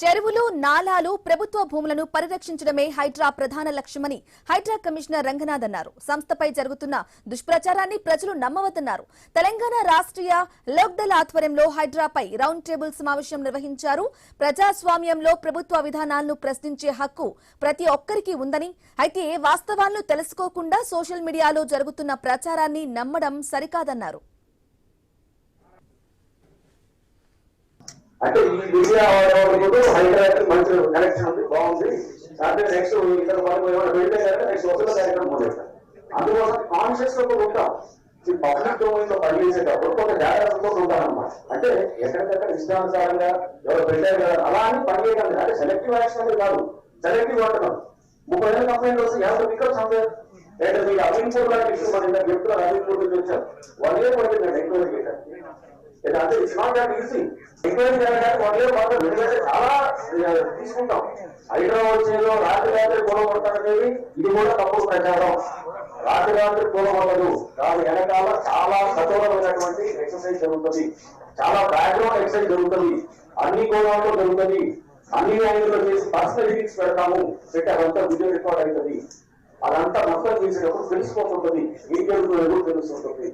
చెరువులు నాలాలు ప్రభుత్వ భూములను పరిరక్షించడమే హైడ్రా ప్రధాన లక్ష్యమని హైడ్రా కమిషనర్ రంగనాథ్ అన్నారు. సంస్థపై జరుగుతున్న దుష్ప్రచారాన్ని ప్రజలు నమ్మవద్దన్నారు. తెలంగాణ రాష్ట్రీయ లోక్దళ్ ఆధ్వర్యంలో హైడ్రాపై రౌండ్ టేబుల్ సమావేశం నిర్వహించారు. ప్రజాస్వామ్యంలో ప్రభుత్వ విధానాలను ప్రశ్నించే హక్కు ప్రతి ఒక్కరికి ఉందని, అయితే వాస్తవాలను తెలుసుకోకుండా సోషల్ మీడియాలో జరుగుతున్న ప్రచారాన్ని నమ్మడం సరికాదన్నారు. అంటే ఈ మీడియా హైదరాబాద్ మంచి కనెక్షన్ ఉంది, బాగుంది. అంటే నెక్స్ట్ ఇతర వెళ్తే నెక్స్ట్ వస్తున్న కార్యక్రమం మొదలెట్టాం. అందుకోసం కాన్షియస్ గా ఉంటాం. ఈ పబ్లిక్ డొమైన్ లో పనిచేసేటప్పుడు కొంత జాగ్రత్తతో ఉంటాం అన్నమాట. అంటే ఎక్కడికక్కడ ఇష్టానుసారంగా ఎవరు పెట్టారు కదా అలా అని పనిచేయడం. అంటే సెలెక్టివ్ యాక్షన్ అనేది కాదు, సెలెక్టివ్ అంటున్నాం. 30,000 కంప్లైంట్ వస్తే 50 పికప్ సందేహం లేదా మీరు అమీన్పూర్ లాంటి ఇష్యూ మన చెప్తున్నారు. అమీన్పూర్ నుంచి వచ్చారు, 1 year పడుతుంది ఎంక్వైరీ చేయడానికి. అంటే it's not that easy. Enquiry చేయడానికి 1 year మాత్రం చాలా తీసుకుంటాం. హైదరాబాద్ వచ్చేలో రాత్రి గొడవ పడతారనేది ఇది కూడా తప్పుడు ప్రచారం. రాత్రి గొడవ పడదు, దాని వెనకాల చాలా కఠోరమైనటువంటి ఎక్సర్సైజ్ జరుగుతుంది, చాలా బ్యాక్గ్రౌండ్ ఎక్సర్సైజ్ జరుగుతుంది, అన్ని గోడవల్లో జరుగుతుంది, అన్ని యాంగిల్లో చేసి పర్సనల్ హిట్స్ పెడతాము. పెట్టి అదంతా వీడియో రికార్డ్ అవుతుంది. అదంతా మొత్తం చేసేటప్పుడు తెలిసిపోతుంటుంది, ఏం జరుగుతుందో తెలుస్తుంటుంది.